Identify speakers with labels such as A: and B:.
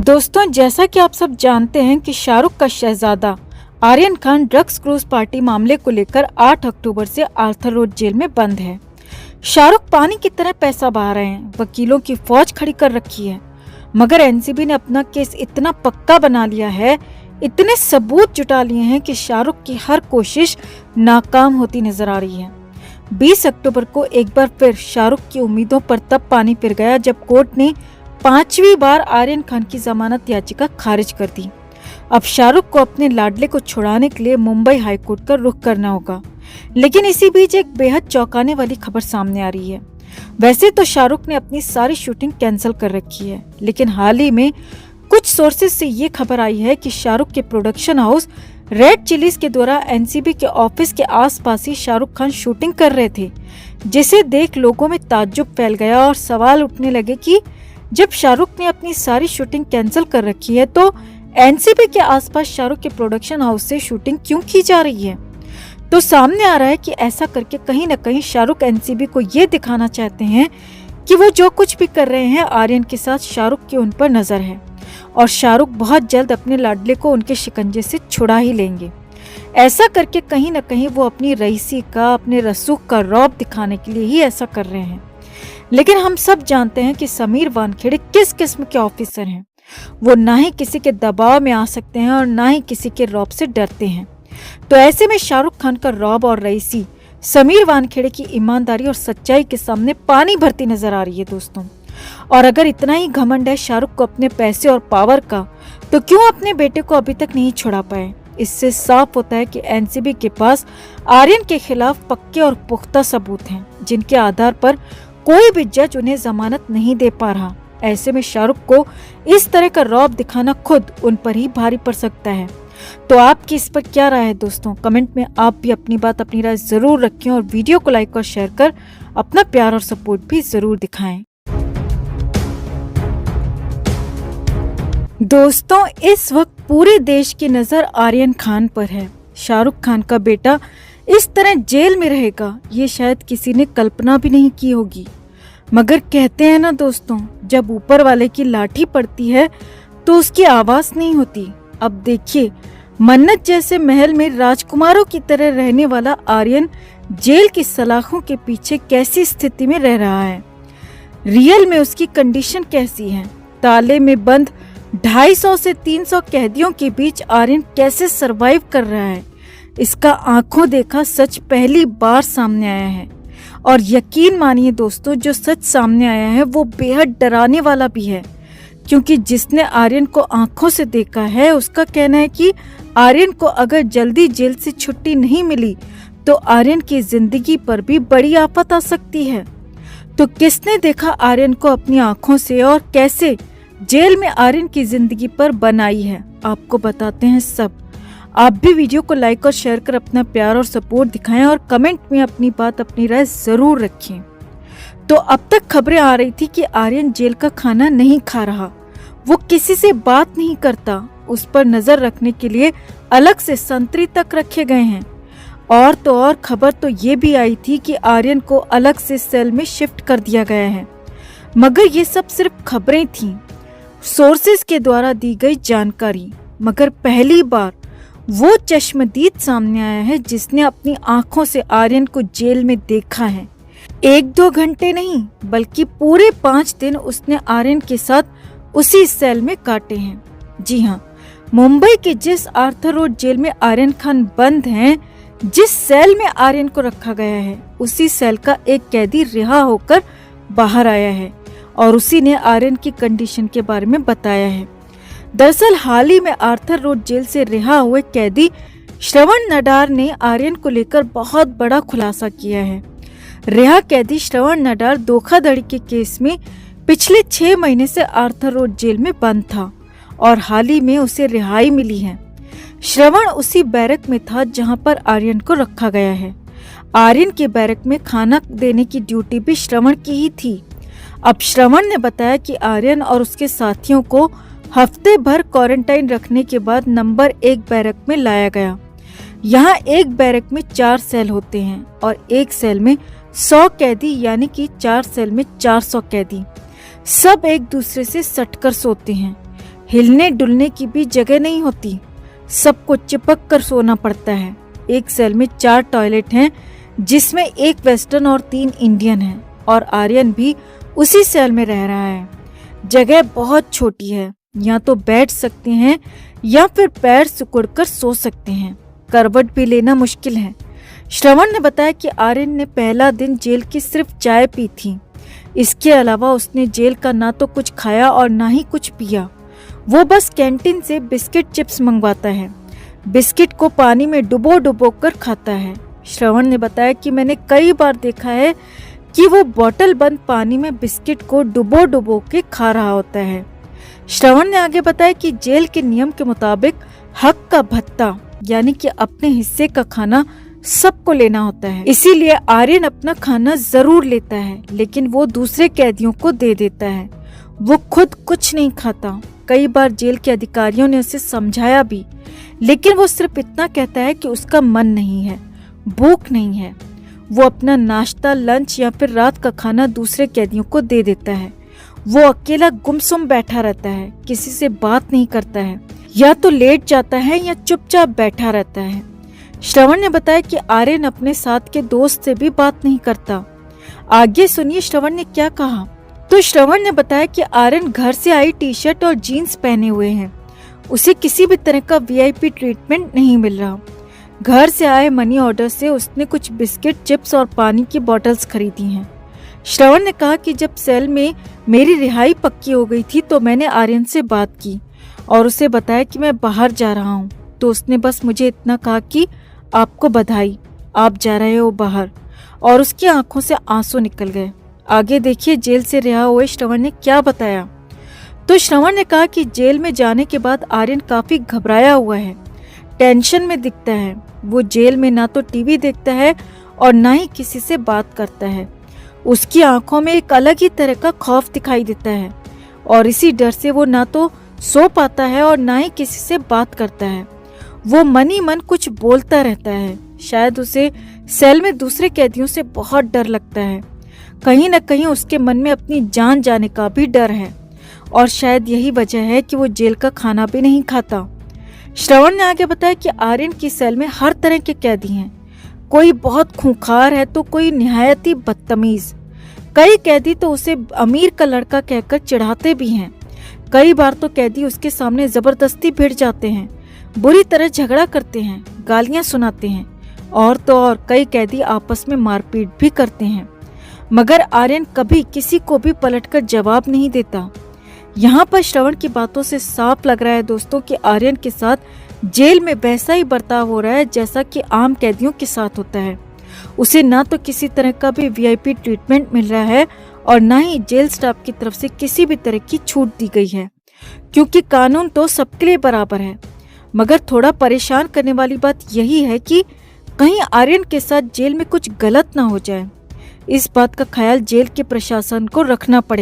A: दोस्तों, जैसा कि आप सब जानते हैं कि शाहरुख का शहजादा Aryan Khan drugs cruise party मामले को लेकर 8 अक्टूबर से आर्थर रोड जेल में बंद है। शाहरुख पानी की तरह पैसा बहा रहे हैं, वकीलों की फौज खड़ी कर रखी है, मगर एनसीबी ने अपना केस इतना पक्का बना लिया है, इतने सबूत जुटा लिए हैं कि शाहरुख की हर कोशिश नाकाम होती नजर आ रही है। 20 अक्टूबर को एक बार फिर शाहरुख की उम्मीदों पर तब पानी फिर गया जब कोर्ट ने 5वीं बार आर्यन खान की जमानत याचिका खारिज कर दी। अब शाहरुख को अपने लाडले को छुड़ाने के लिए मुंबई हाईकोर्ट का रुख करना होगा। लेकिन इसी बीच एक बेहद चौंकाने वाली खबर सामने आ रही है। वैसे तो शाहरुख ने अपनी सारी शूटिंग कैंसिल कर रखी है, लेकिन हाल ही में कुछ सोर्सेज से ये खबर आई है कि शाहरुख के प्रोडक्शन हाउस रेड चिलीज के द्वारा एनसीबी के ऑफिस के आसपास ही शाहरुख खान शूटिंग कर रहे थे, जिसे देख लोगों में ताज्जुब फैल गया और सवाल उठने लगे कि जब शाहरुख ने अपनी सारी शूटिंग कैंसिल कर रखी है तो एनसीबी के आसपास शाहरुख के प्रोडक्शन हाउस से शूटिंग क्यों की जा रही है। तो सामने आ रहा है कि ऐसा करके कहीं न कहीं शाहरुख एनसीबी को ये दिखाना चाहते हैं कि वो जो कुछ भी कर रहे हैं आर्यन के साथ शाहरुख की उन पर नजर है और शाहरुख बहुत जल्द अपने लाडले को उनके शिकंजे से छुड़ा ही लेंगे। ऐसा करके कहीं न कहीं वो अपनी रईसी का, अपने रसूख का रौब दिखाने के लिए ही ऐसा कर रहे हैं। लेकिन हम सब जानते हैं कि समीर वानखेड़े किस किस्म के ऑफिसर हैं। वो ना ही किसी के दबाव में आ सकते हैं और ना ही किसी के रौब से डरते हैं। तो ऐसे में शाहरुख खान का रौब और रईसी समीर वानखेड़े की ईमानदारी और सच्चाई के सामने पानी भरती नजर आ रही है दोस्तों। और अगर इतना ही घमंड है शाहरुख को अपने पैसे और पावर का, तो क्यों अपने बेटे को अभी तक नहीं छुड़ा पाए। इससे साफ होता है कि एनसीबी के पास आर्यन के खिलाफ पक्के और पुख्ता सबूत हैं, जिनके आधार पर कोई भी जज उन्हें जमानत नहीं दे पा रहा। ऐसे में शाहरुख को इस तरह का रौब दिखाना खुद उन पर ही भारी पड़ सकता है। तो आपकी इस पर क्या राय है दोस्तों? कमेंट में आप भी अपनी राय जरूर रखें और वीडियो को लाइक और शेयर कर अपना प्यार और सपोर्ट भी जरूर दिखाएं। दोस्तों, इस वक्त पूरे देश की नजर आर्यन खान पर है। शाहरुख खान का बेटा इस तरह जेल में रहेगा, ये शायद किसी ने कल्पना भी नहीं की होगी। मगर कहते हैं ना दोस्तों, जब ऊपर वाले की लाठी पड़ती है तो उसकी आवाज नहीं होती। अब देखिए, मन्नत जैसे महल में राजकुमारों की तरह रहने वाला आर्यन जेल की सलाखों के पीछे कैसी स्थिति में रह रहा है। रियल में उसकी कंडीशन कैसी है। ताले में बंद 250 से 300 कैदियों के बीच आर्यन कैसे सरवाइव कर रहा है, इसका आंखों देखा सच पहली बार सामने आया है। और यकीन मानिए दोस्तों, जो सच सामने आया है वो बेहद डराने वाला भी है, क्योंकि जिसने आर्यन को आंखों से देखा है उसका कहना है कि आर्यन को अगर जल्दी जेल से छुट्टी नहीं मिली तो आर्यन की जिंदगी पर भी बड़ी आफत आ सकती है। तो किसने देखा आर्यन को अपनी आंखों से और कैसे जेल में आर्यन की जिंदगी पर बनाई है, आपको बताते हैं सब। आप भी वीडियो को लाइक और शेयर कर अपना प्यार और सपोर्ट दिखाएं और कमेंट में अपनी राय जरूर रखें। तो अब तक खबरें आ रही थी कि आर्यन जेल का खाना नहीं खा रहा, वो किसी से बात नहीं करता, उस पर नजर रखने के लिए अलग से संतरी तक रखे गए हैं। और तो और खबर तो ये भी आई थी कि आर्यन को अलग से सेल में शिफ्ट कर दिया गया है। मगर ये सब सिर्फ खबरें थीं, सोर्सेज के द्वारा दी गई जानकारी। मगर पहली बार वो चश्मदीद सामने आया है जिसने अपनी आंखों से आर्यन को जेल में देखा है। 1-2 घंटे नहीं बल्कि पूरे 5 दिन उसने आर्यन के साथ उसी सेल में काटे हैं। जी हाँ, मुंबई के जिस आर्थर रोड जेल में आर्यन खान बंद हैं, जिस सेल में आर्यन को रखा गया है, उसी सेल का एक कैदी रिहा होकर बाहर आया है और उसी ने आर्यन की कंडीशन के बारे में बताया है। दरअसल हाल ही में आर्थर रोड जेल से रिहा हुए कैदी श्रवण नडार ने आर्यन को लेकर बहुत बड़ा खुलासा किया है। रिहा कैदी श्रवण नडार धोखाधड़ी के केस में पिछले 6 महीने से आर्थर रोड जेल में बंद था और हाल ही में उसे रिहाई मिली है। श्रवण उसी बैरक में था जहां पर आर्यन को रखा गया है। आर्यन के बैरक में खाना देने की ड्यूटी भी श्रवण की ही थी। अब श्रवण ने बताया कि आर्यन और उसके साथियों को हफ्ते भर क्वारंटाइन रखने के बाद नंबर 1 बैरक में लाया गया। यहाँ एक बैरक में 4 सेल होते हैं और एक सेल में 100 कैदी, यानी कि 4 सेल में 400 कैदी। सब एक दूसरे से सटकर सोते हैं। हिलने डुलने की भी जगह नहीं होती, सबको चिपक कर सोना पड़ता है। एक सेल में 4 टॉयलेट हैं, जिसमें एक वेस्टर्न और 3 इंडियन हैं, और आर्यन भी उसी सेल में रह रहा है। जगह बहुत छोटी है, या तो बैठ सकते हैं या फिर पैर सिकुड़कर सो सकते हैं। करवट भी लेना मुश्किल है। श्रवण ने बताया कि आर्यन ने पहला दिन जेल की सिर्फ चाय पी थी। इसके अलावा उसने जेल का ना तो कुछ खाया और ना ही कुछ पिया। वो बस कैंटीन से बिस्किट चिप्स मंगवाता है। बिस्किट को पानी में डुबो डुबो कर खाता है। श्रवण ने बताया कि मैंने कई बार देखा है कि वो बोतल बंद पानी में बिस्किट को डुबो डुबो के खा रहा होता है। श्रवण ने आगे बताया कि जेल के नियम के मुताबिक हक का भत्ता यानी कि अपने हिस्से का खाना सबको लेना होता है। इसीलिए आर्यन अपना खाना जरूर लेता है, लेकिन वो दूसरे कैदियों को दे देता है। वो खुद कुछ नहीं खाता। कई बार जेल के अधिकारियों ने उसे समझाया भी, लेकिन वो सिर्फ इतना कहता है कि उसका मन नहीं है, भूख नहीं है। वो अपना नाश्ता, लंच या फिर रात का खाना दूसरे कैदियों को दे देता है। वो अकेला गुमसुम बैठा रहता है, किसी से बात नहीं करता है, या तो लेट जाता है या चुपचाप बैठा रहता है। श्रवण ने बताया कि आर्यन अपने साथ के दोस्त से भी बात नहीं करता। आगे सुनिए श्रवण ने क्या कहा। तो श्रवण ने बताया कि आर्यन घर से आई टी-शर्ट और जीन्स पहने हुए हैं। उसे किसी भी तरह का वीआईपी ट्रीटमेंट नहीं मिल रहा। घर से आए मनी ऑर्डर से उसने कुछ बिस्किट, चिप्स और पानी की बोतल्स खरीदी हैं। श्रवण ने कहा कि जब सेल में मेरी रिहाई पक्की हो गई थी तो मैंने आर्यन से बात की और उसे बताया कि मैं बाहर जा रहा हूँ। तो उसने बस मुझे इतना कहा कि आपको बधाई, आप जा रहे हो बाहर, और उसकी आंखों से आंसू निकल गए। आगे देखिए जेल से रिहा हुए श्रवण ने क्या बताया। तो श्रवण ने कहा कि जेल में जाने के बाद आर्यन काफी घबराया हुआ है, टेंशन में दिखता है। वो जेल में ना तो टीवी देखता है और ना ही किसी से बात करता है। उसकी आंखों में एक अलग ही तरह का खौफ दिखाई देता है और इसी डर से वो ना तो सो पाता है और ना ही किसी से बात करता है। वो मन ही मन कुछ बोलता रहता है। शायद उसे सेल में दूसरे कैदियों से बहुत डर लगता है। कहीं न कहीं उसके मन में अपनी जान जाने का भी डर है और शायद यही वजह है कि वो जेल का खाना भी नहीं खाता। श्रवण ने आगे बताया कि आर्यन की सेल में हर तरह के कैदी हैं। कोई बहुत खूंखार है तो कोई निहायत ही बदतमीज। कई कैदी तो उसे अमीर का लड़का कहकर चिढ़ाते भी हैं। कई बार तो कैदी उसके सामने जबरदस्ती भिड़ जाते हैं, बुरी तरह झगड़ा करते हैं, गालियां सुनाते हैं और तो और कई कैदी आपस में मारपीट भी करते हैं। मगर आर्यन कभी किसी को भी पलटकर जवाब नहीं देता। यहाँ पर श्रवण की बातों से साफ लग रहा है दोस्तों कि आर्यन के साथ जेल में वैसा ही बर्ताव हो रहा है जैसा कि आम कैदियों के साथ होता है। उसे ना तो किसी तरह का भी वीआईपी ट्रीटमेंट मिल रहा है और ना ही जेल स्टाफ की तरफ से किसी भी तरह की छूट दी गई है, क्योंकि कानून तो सबके लिए बराबर है। मगर थोड़ा परेशान करने वाली बात यही है कि कहीं आर्यन के साथ जेल में कुछ गलत ना हो जाए। इस बात का ख्याल जेल के प्रशासन को रखना पड़ेगा।